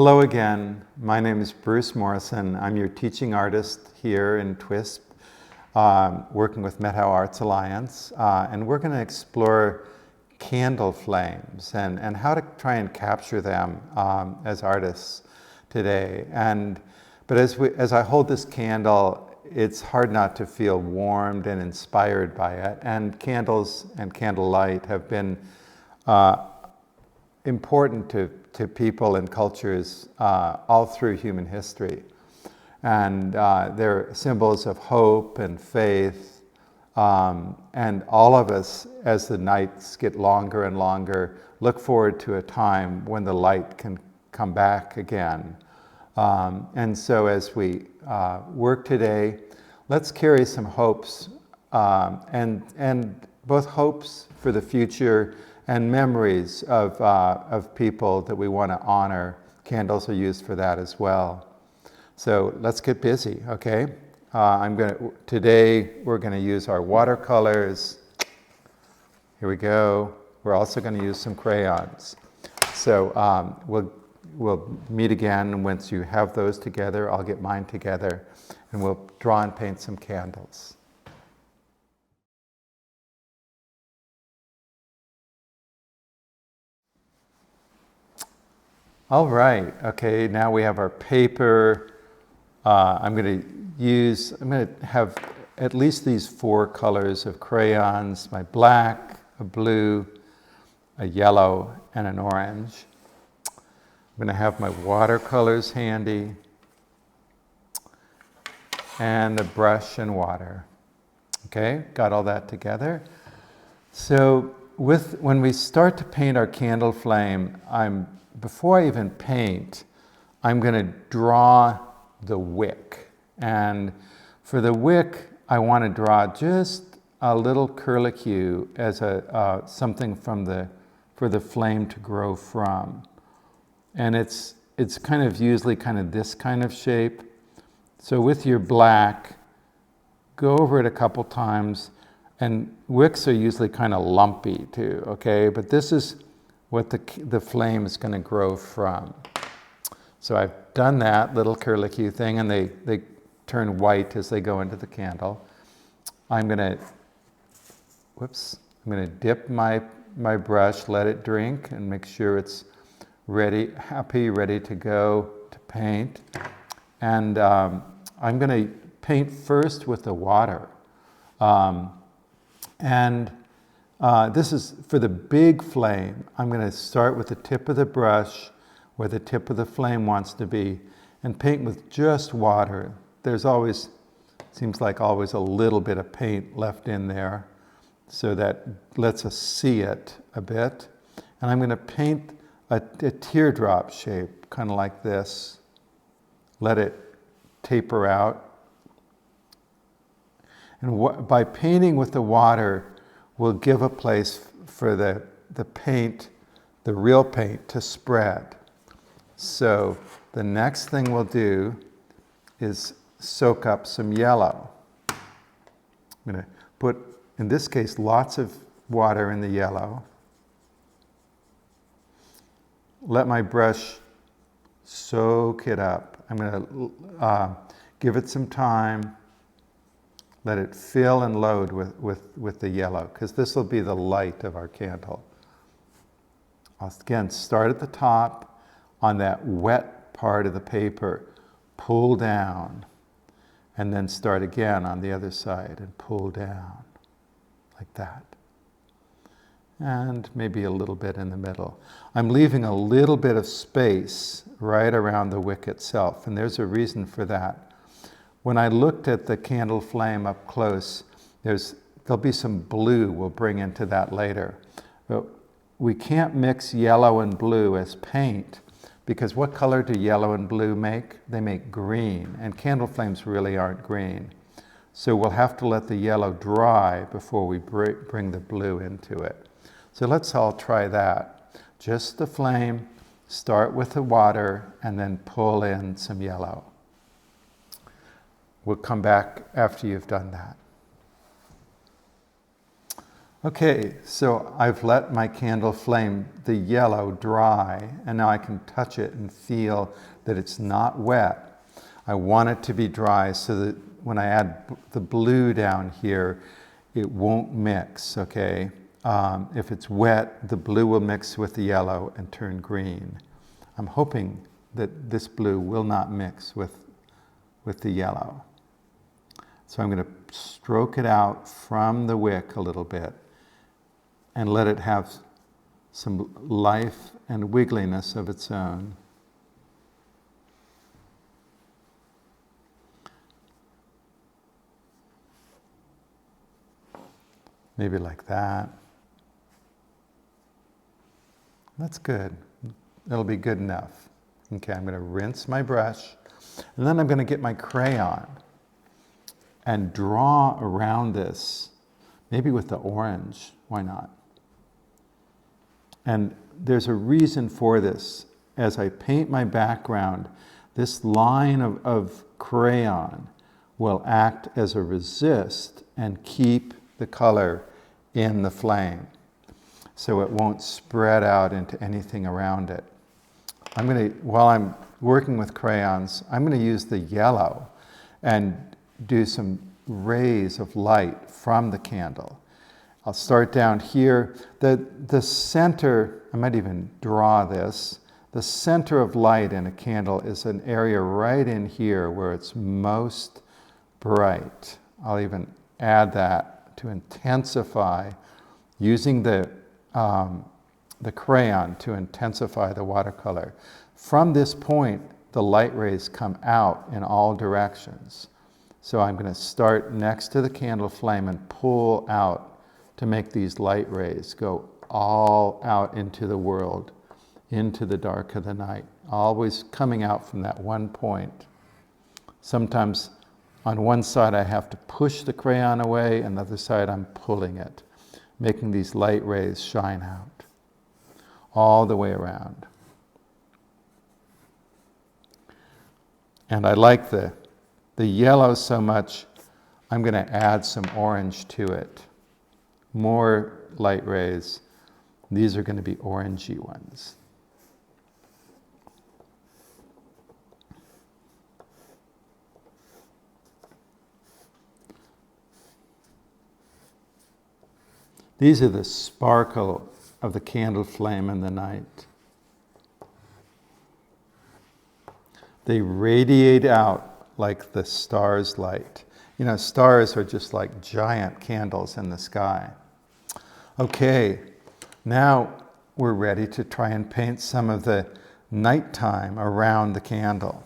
Hello again. My name is Bruce Morrison. I'm your teaching artist here in TWISP, working with Meadow Arts Alliance, and we're going to explore candle flames and how to try and capture them as artists today. But as I hold this candle, it's hard not to feel warmed and inspired by it. And candles and candlelight have been important to people and cultures all through human history. And they're symbols of hope and faith. And all of us, as the nights get longer and longer, look forward to a time when the light can come back again. And so as we work today, let's carry some hopes, and both hopes for the future and memories of people that we want to honor. Candles are used for that as well. So let's get busy, okay? Today we're going to use our watercolors. Here we go. We're also going to use some crayons. So we'll meet again once you have those together. I'll get mine together, and we'll draw and paint some candles. All right, okay, now we have our paper. I'm going to have at least these 4 colors of crayons: my black, a blue, a yellow, and an orange. I'm going to have my watercolors handy, and a brush and water. Okay, got all that together. So when we start to paint our candle flame, before I even paint, I'm going to draw the wick. And for the wick, I want to draw just a little curlicue as something for the flame to grow from. And it's kind of usually kind of this kind of shape. So with your black, go over it a couple times. And wicks are usually kind of lumpy too, okay? But this is what the flame is going to grow from. So I've done that little curlicue thing, and they turn white as they go into the candle. I'm going to dip my brush, let it drink, and make sure it's ready to go to paint. And I'm going to paint first with the water. This is for the big flame. I'm going to start with the tip of the brush where the tip of the flame wants to be and paint with just water. There's always, seems like always a little bit of paint left in there, so that lets us see it a bit. And I'm going to paint a teardrop shape, kind of like this. Let it taper out. And by painting with the water, we'll give a place for the paint, the real paint, to spread. So the next thing we'll do is soak up some yellow. I'm going to put, in this case, lots of water in the yellow. Let my brush soak it up. I'm going to give it some time. Let it fill and load with the yellow, because this will be the light of our candle. I'll again start at the top on that wet part of the paper, pull down, and then start again on the other side and pull down, like that. And maybe a little bit in the middle. I'm leaving a little bit of space right around the wick itself, and there's a reason for that. When I looked at the candle flame up close, there'll be some blue we'll bring into that later. But we can't mix yellow and blue as paint, because what color do yellow and blue make? They make green, and candle flames really aren't green. So we'll have to let the yellow dry before we bring the blue into it. So let's all try that. Just the flame, start with the water, and then pull in some yellow. We'll come back after you've done that. Okay, so I've let my candle flame, the yellow, dry, and now I can touch it and feel that it's not wet. I want it to be dry so that when I add the blue down here, it won't mix, okay? If it's wet, the blue will mix with the yellow and turn green. I'm hoping that this blue will not mix with the yellow. So I'm going to stroke it out from the wick a little bit and let it have some life and wiggliness of its own. Maybe like that. That's good. It'll be good enough. Okay, I'm going to rinse my brush, and then I'm going to get my crayon and draw around this, maybe with the orange. Why not? And there's a reason for this. As I paint my background, this line of crayon will act as a resist and keep the color in the flame, so it won't spread out into anything around it. While I'm working with crayons, I'm going to use the yellow and do some rays of light from the candle. I'll start down here. The center, I might even draw this, the center of light in a candle is an area right in here where it's most bright. I'll even add that to intensify, using the crayon to intensify the watercolor. From this point, the light rays come out in all directions. So I'm going to start next to the candle flame and pull out to make these light rays go all out into the world, into the dark of the night, always coming out from that one point. Sometimes on one side I have to push the crayon away, and the other side I'm pulling it, making these light rays shine out all the way around. And I like the yellow so much, I'm going to add some orange to it. More light rays. These are going to be orangey ones. These are the sparkle of the candle flame in the night. They radiate out like the star's light. You know, stars are just like giant candles in the sky. Okay, now we're ready to try and paint some of the nighttime around the candle.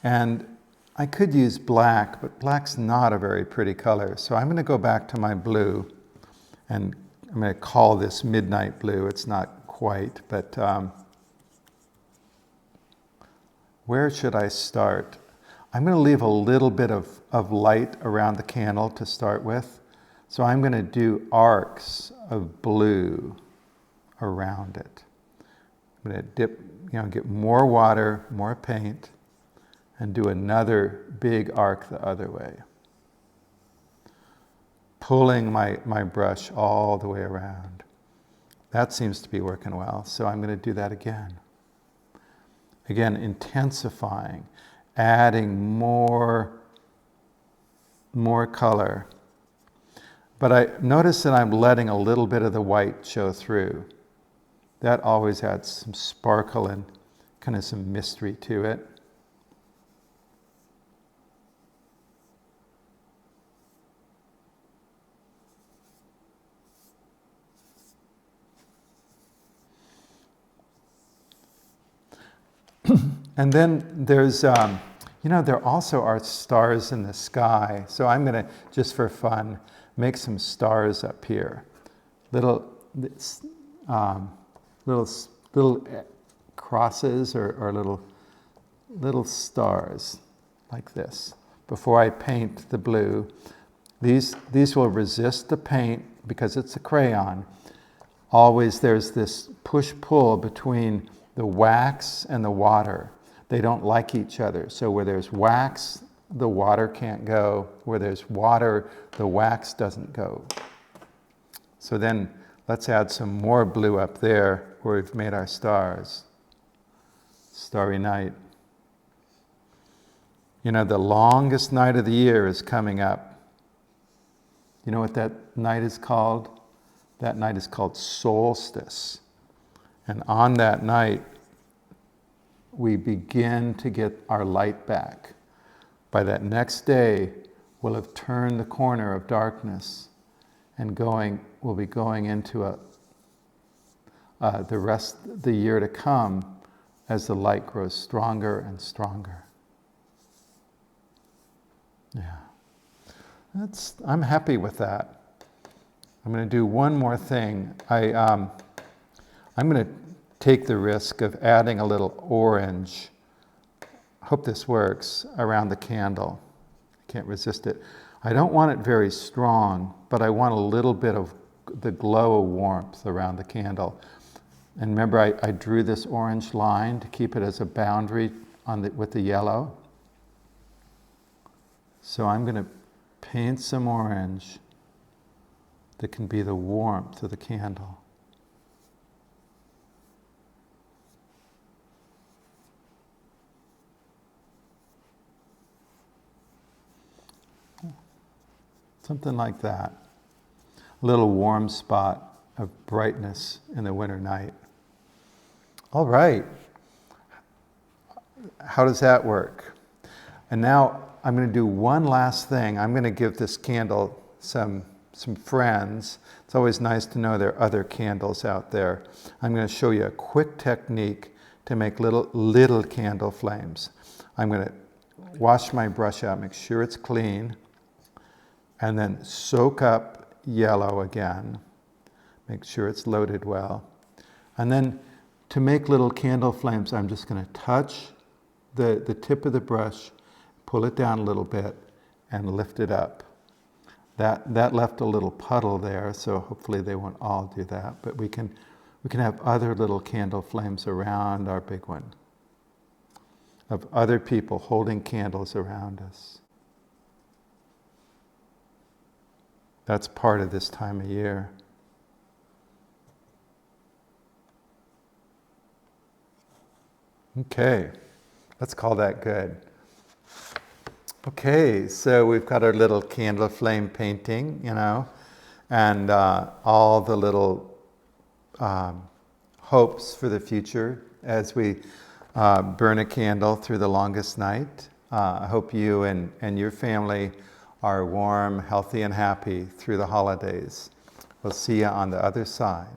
And I could use black, but black's not a very pretty color. So I'm going to go back to my blue, and I'm going to call this midnight blue. It's not quite, but where should I start? I'm going to leave a little bit of light around the candle to start with. So I'm going to do arcs of blue around it. I'm going to dip, get more water, more paint, and do another big arc the other way. Pulling my brush all the way around. That seems to be working well, so I'm going to do that again. Again, intensifying, adding more color. But I notice that I'm letting a little bit of the white show through. That always adds some sparkle and kind of some mystery to it. And then there's, there also are stars in the sky. So I'm going to, just for fun, make some stars up here. Little crosses or little stars like this. Before I paint the blue, these will resist the paint because it's a crayon. Always there's this push-pull between the wax and the water. They don't like each other. So where there's wax, the water can't go. Where there's water, the wax doesn't go. So then let's add some more blue up there where we've made our stars. Starry night. You know, the longest night of the year is coming up. You know what that night is called? That night is called Solstice. And on that night, we begin to get our light back. By that next day, we'll have turned the corner of darkness and we'll be going into the rest of the year to come as the light grows stronger and stronger. Yeah. I'm happy with that. I'm going to do one more thing. I'm going to take the risk of adding a little orange. I hope this works around the candle. I can't resist it. I don't want it very strong, but I want a little bit of the glow of warmth around the candle. And remember, I drew this orange line to keep it as a boundary with the yellow. So I'm going to paint some orange that can be the warmth of the candle. Something like that. A little warm spot of brightness in the winter night. All right. How does that work? And now I'm going to do one last thing. I'm going to give this candle some friends. It's always nice to know there are other candles out there. I'm going to show you a quick technique to make little candle flames. I'm going to wash my brush out, make sure it's clean, and then soak up yellow again. Make sure it's loaded well. And then to make little candle flames, I'm just going to touch the tip of the brush, pull it down a little bit, and lift it up. That left a little puddle there, so hopefully they won't all do that. But we can have other little candle flames around our big one, of other people holding candles around us. That's part of this time of year. Okay, let's call that good. Okay, so we've got our little candle flame painting, and all the little hopes for the future as we burn a candle through the longest night. I hope you and your family are warm, healthy, and happy through the holidays. We'll see you on the other side.